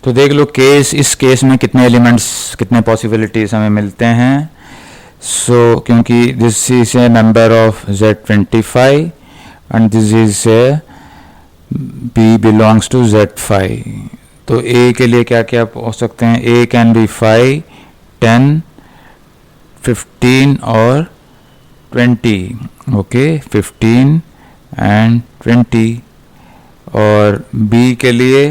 तो देख लो केस, इस केस में कितने एलिमेंट्स, कितने पॉसिबिलिटीज हमें मिलते हैं. सो क्योंकि this is a number of Z25 and this is a B belongs to Z5. तो A के लिए क्या क्या हो सकते हैं? A कैन बी 5, 10, 15 और 20. Okay, 15 and 20. और B के लिए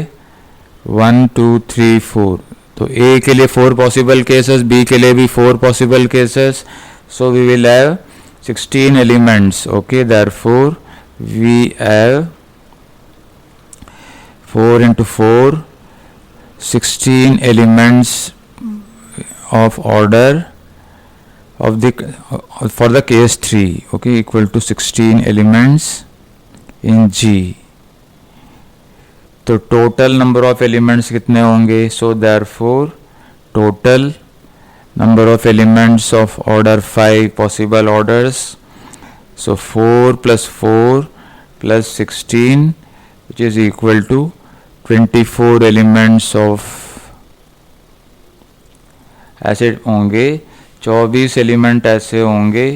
1, 2, 3, 4. तो A के लिए 4 पॉसिबल केसेस, B के लिए भी 4 possible cases. So we will have 16 elements. Okay, therefore we have 4 into 4, 16 elements of order of the for the case 3. Okay, equal to 16 elements in G. तो total number of elements कितने होंगे? So therefore total number of elements of order 5 possible orders. So 4 plus 4 plus 16, which is equal to 24 elements of, ऐसे होंगे 24 element ऐसे होंगे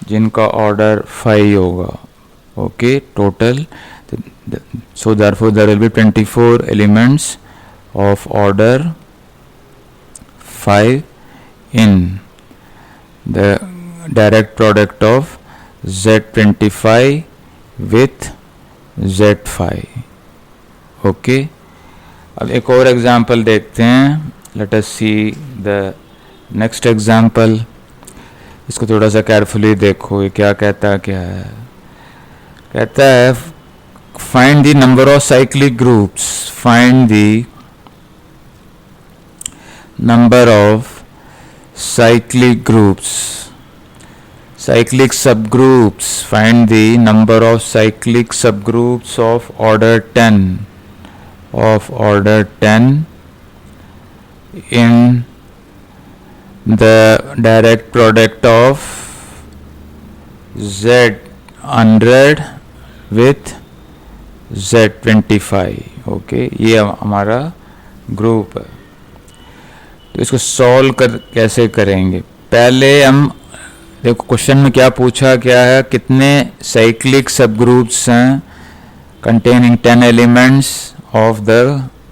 जिनका order 5 होगा. Okay, total. So therefore there will be 24 elements of order 5 in the direct product of Z25 with Z5. Okay, अब एक और example देखते हैं. Let us see the next example. इसको थोड़ा सा केयरफुली देखो, ये क्या कहता है. कहता है find the number of cyclic groups. Find the number of cyclic groups, cyclic subgroups. Find the number of cyclic subgroups of order 10 in the direct product of Z100 with Z25. Okay, ये हमारा group है. तो इसको solve कैसे करेंगे? पहले हम देखो क्वेश्चन में क्या पूछा क्या है, कितने साइक्लिक सब ग्रुप्स हैं containing 10 elements of the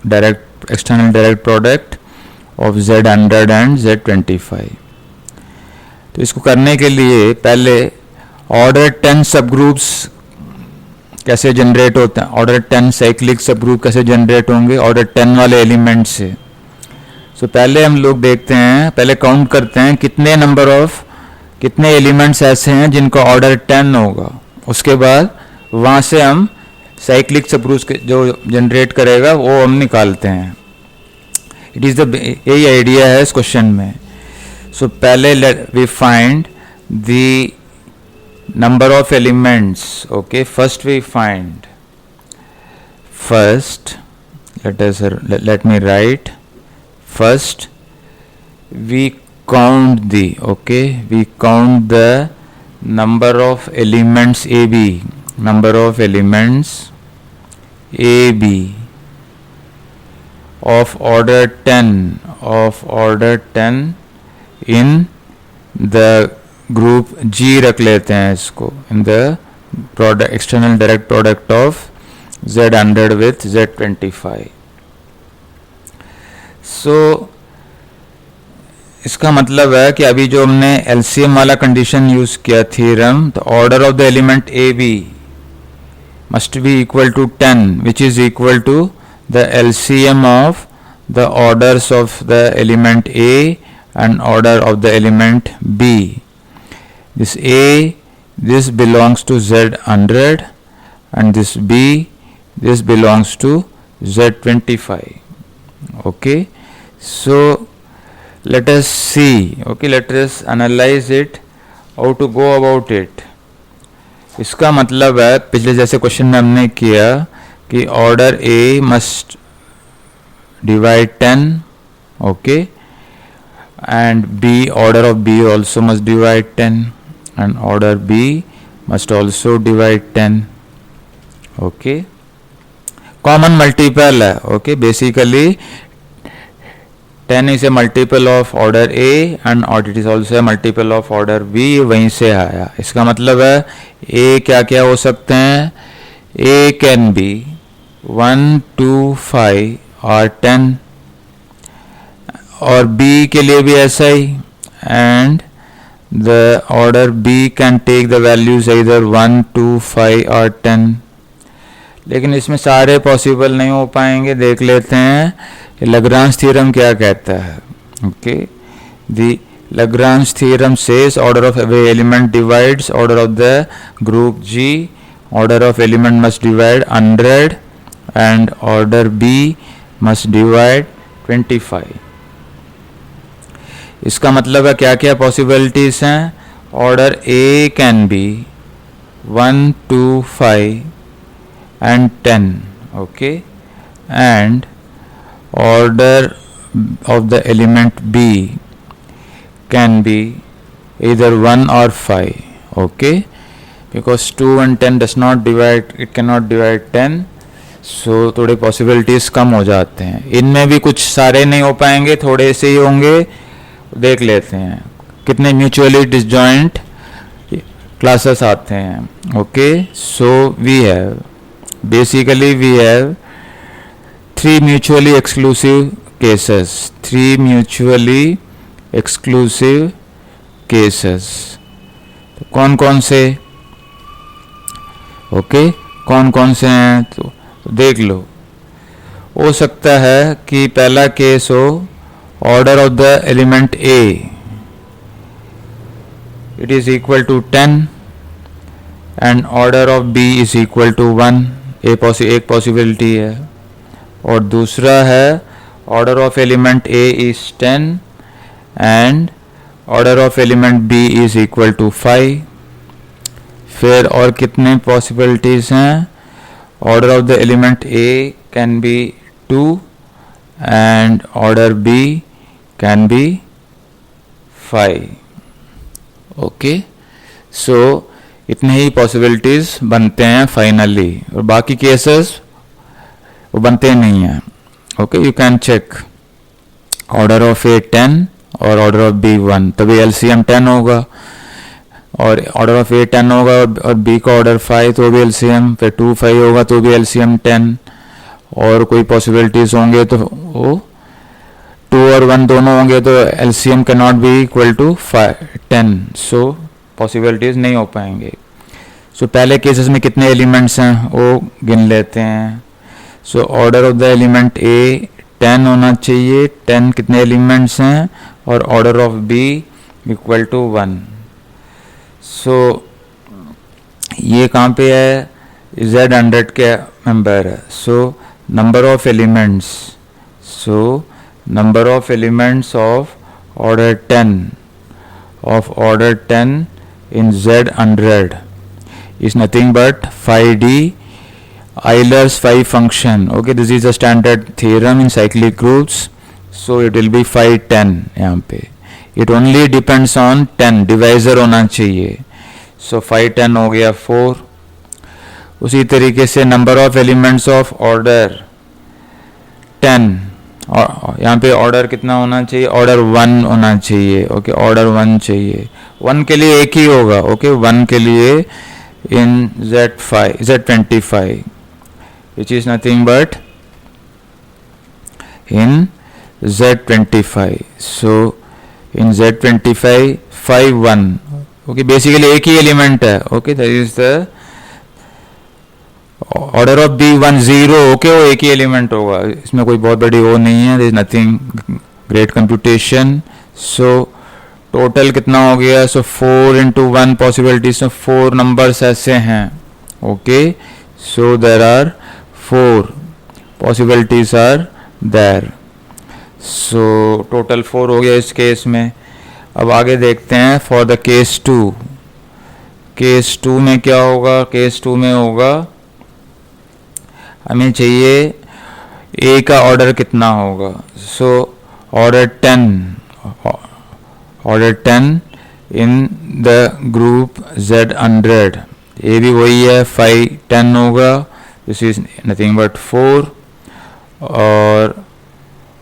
direct external direct product of Z100 and Z25. तो इसको करने के लिए पहले ऑर्डर 10 सब ग्रुप्स कैसे जनरेट होते हैं, ऑर्डर 10 साइक्लिक सब ग्रुप कैसे जनरेट होंगे ऑर्डर 10 वाले एलिमेंट से. सो पहले हम लोग देखते हैं, पहले काउंट करते हैं कितने एलिमेंट्स ऐसे हैं जिनका ऑर्डर 10 होगा. उसके बाद वहाँ से हम साइक्लिक सबग्रुप्स जो जनरेट करेगा वो हम निकालते हैं. इट इज़ द यही आइडिया है इस क्वेश्चन में. सो पहले we find the number of elements. Okay, first we find let me write. First, we count the number of elements AB. Number of elements AB of order 10 in the group G रख लेते हैं इसको. In the product external direct product of Z100 with Z25. सो इसका मतलब है कि अभी जो हमने एलसीएम वाला कंडीशन यूज किया थ्योरम, तो order of the element A B must be equal to 10, which is equal to the LCM of the orders of the element A and order of the element B. This A, this belongs to Z100 and this B, this belongs to Z25. Okay, so let us see. Okay, let us analyze it, how to go about it. इसका मतलब है पिछले जैसे question में हमने किया कि order A must divide 10. Okay, and B, order of B also must divide 10 and order B must also divide 10. Okay, common multiple है. Okay, basically 10 is a multiple of order A and it is also a multiple of order B, वहीं से आया। इसका मतलब है ए क्या क्या हो सकते हैं, ए कैन बी 1 2 5 और 10, और बी के लिए भी ऐसा ही, and the order B can take the values इधर 1 2 5 और 10। लेकिन इसमें सारे पॉसिबल नहीं हो पाएंगे। देख लेते हैं लैग्रांज थ्योरम क्या कहता है। Okay, the Lagrange theorem says order of every element divides order of the group G, order of element must divide 100 and order B must divide 25। इसका मतलब है क्या क्या पॉसिबिलिटीज हैं, order A can be 1 2 5 and 10, okay, and order of the element B can be either 1 or 5, okay, because 2 and 10 does not divide, it cannot divide 10, so थोड़े possibilities कम हो जाते हैं। इनमें भी कुछ सारे नहीं हो पाएंगे, थोड़े से ही होंगे। देख लेते हैं कितने म्यूचुअली डिसजॉइंट क्लासेस आते हैं। Okay, so we have basically we have 3 mutually exclusive cases, 3 mutually exclusive cases। तो कौन कौन से, ओके, कौन कौन से हैं तो देख लो। हो सकता है कि पहला केस हो order of the element A it is equal to 10 and order of B is equal to 1, एक पॉसिबिलिटी है। और दूसरा है order of element A is 10 and order of element B is equal to 5। फिर और कितने possibilities हैं, order of the element A can be 2 and order B can be 5। Okay, so इतने ही पॉसिबिलिटीज बनते हैं फाइनली, और बाकी केसेस वो बनते नहीं हैं। Okay, you can check order of A 10 और ऑर्डर ऑफ बी 1, तभी एलसीएम 10 होगा, और ऑर्डर ऑफ ए 10 होगा और बी का ऑर्डर 5 तो भी एलसीएम, फिर 2 5 होगा तो भी एलसीएम 10, और कोई पॉसिबिलिटीज होंगे तो वो 2 और 1 दोनों होंगे तो LCM can not be equal to 10, so possibilities नहीं हो पाएंगे। सो पहले केसेस में कितने एलिमेंट्स हैं वो गिन लेते हैं। So order of the element A 10 होना चाहिए, 10 कितने एलिमेंट्स हैं, और order of B equal to 1। So ये कहाँ पे है, Z100 के मेंबर है। So number of elements, so number of elements of order 10 in Z100 is nothing but 5D Euler's 5 function. Okay, this is a standard theorem in cyclic groups, so it will be 5 10 यहाँ पे। It only depends on 10, divisor होना चाहिए। So 5 10 हो गया 4। उसी तरीके से number of elements of order 10, और यहाँ पे ऑर्डर कितना होना चाहिए, ऑर्डर 1 होना चाहिए। ओके, ऑर्डर 1 चाहिए, 1 के लिए एक ही होगा। ओके, 1 के लिए इन Z25 which is nothing but in Z25, so in Z25 5 1। Okay, basically एक ही एलिमेंट है। Okay, that is the order of B 1 0। Okay, वो एक ही एलिमेंट होगा, इसमें कोई बहुत बड़ी वो नहीं है, there is nothing great computation. So total कितना हो गया, सो 4 into 1 पॉसिबिलिटीज में 4 नंबर्स ऐसे हैं। Okay, so there are 4 possibilities are there, so total 4 हो गया इस केस में। अब आगे देखते हैं फॉर द केस 2। केस 2 में क्या होगा, केस 2 में होगा हमें चाहिए ए का ऑर्डर कितना होगा। So order 10 in the group Z100, ए भी वही है 5 10 होगा, दिस इज नथिंग बट 4, और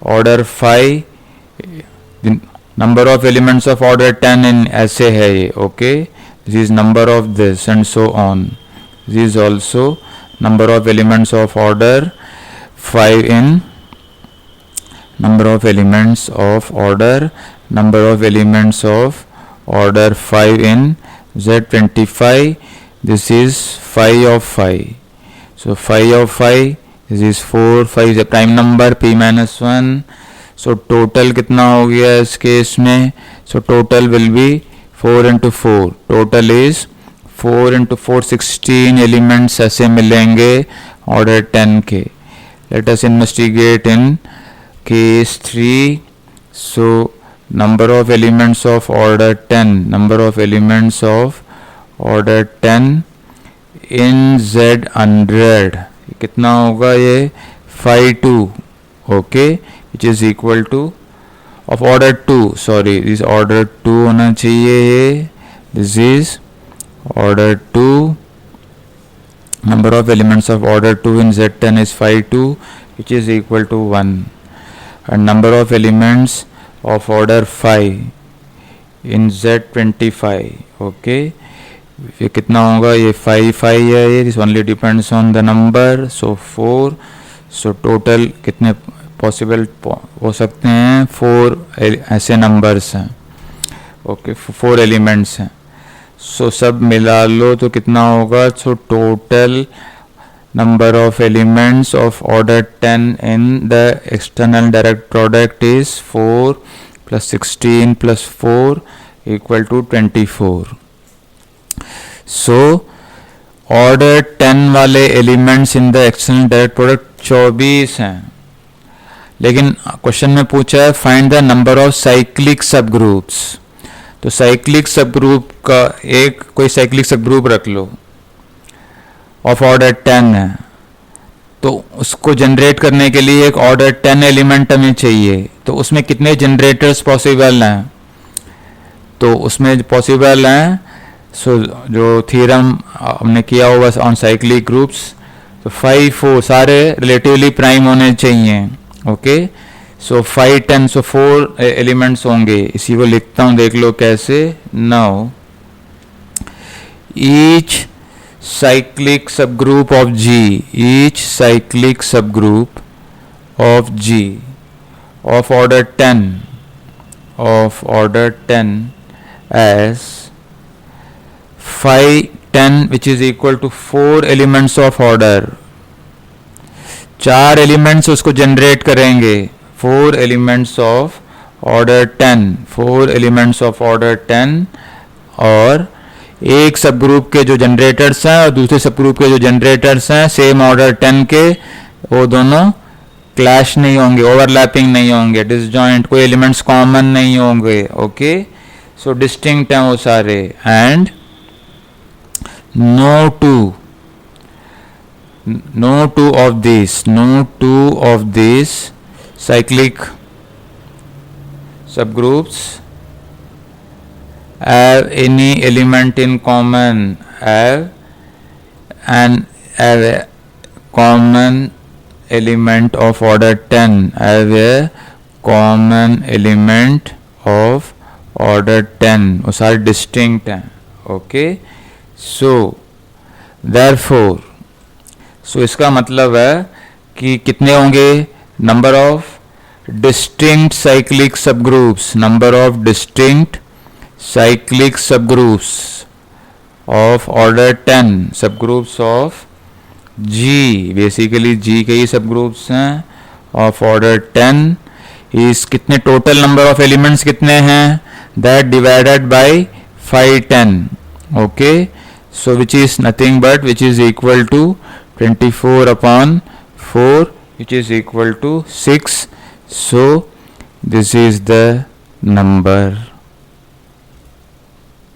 order 5 number of elements of order 10 इन ऐसे है ये, okay, this is number of this and so on. This is also number of elements of order 5 in number of elements of order, number of elements of order 5 in Z25. This is 5 of 5. So 5 of 5, this is 4. 5 is a prime number, p minus 1. So total कितना हो गया इस case में? So total will be 4 into 4. Total is 4 into 4, 16 elements ऐसे मिलेंगे order 10 के. Let us investigate in case 3. So number of elements of order 10, number of elements of order 10 in Z100 कितना होगा ये? 5 2, okay, which is equal to of order 2, sorry, this order 2 होना चाहिए ये. This is order 2. Number of elements of order 2 in Z10 is 5 2, which is equal to 1. And number of elements of order 5 in Z25, okay, ये कितना होगा? ये 5 5 है ये. This only depends on the number. So 4. So total कितने possible हो सकते हैं? 4 ऐसे नंबर्स हैं, ओके, 4 एलिमेंट्स हैं. सो सब मिला लो तो कितना होगा? So total number of elements of order 10 in the external direct product is 4 plus 16 plus 4 equal to 24. So order 10 वाले elements in the external direct product 24 हैं, लेकिन क्वेश्चन में पूछा है find the number of cyclic subgroups. तो cyclic subgroup का एक कोई साइक्लिक सबग्रुप रख लो ऑफ ऑर्डर 10 है, तो उसको जनरेट करने के लिए एक ऑर्डर 10 एलिमेंट हमें चाहिए. तो उसमें कितने जनरेटर्स पॉसिबल हैं? तो उसमें पॉसिबल हैं, सो जो थ्योरम हमने किया होगा ऑन साइक्लिक ग्रुप्स, तो 5 4 सारे रिलेटिवली प्राइम होने चाहिए, ओके. सो 5 10, सो 4 एलिमेंट्स होंगे. इसी को लिखता हूँ, देख लो कैसे. Now each cyclic subgroup of G, each cyclic subgroup of G of order 10 as 5 10 which is equal to 4 elements of order. 4 elements उसको जनरेट करेंगे. 4 elements of order 10, 4 elements of order 10, और एक सब ग्रुप के जो जनरेटर्स हैं और दूसरे सब ग्रुप के जो जनरेटर्स हैं सेम ऑर्डर 10 के, वो दोनों क्लैश नहीं होंगे, ओवरलैपिंग नहीं होंगे, डिसजॉइंट, कोई एलिमेंट्स कॉमन नहीं होंगे, ओके. सो डिस्टिंक्ट हैं वो सारे. And no two of this cyclic subgroups have any element in common, have a common element of order 10, have a common element of order 10, वो सारे distinct हैं, okay. So therefore, so इसका मतलब है कि कितने होंगे? number of distinct cyclic subgroups, number of distinct cyclic subgroups of order 10, subgroups of G, basically G के ही subgroups हैं of order 10 is कितने total number of elements कितने हैं? that divided by 5 10, okay. So which is nothing but which is equal to 24 upon 4, which is equal to 6. So this is the number.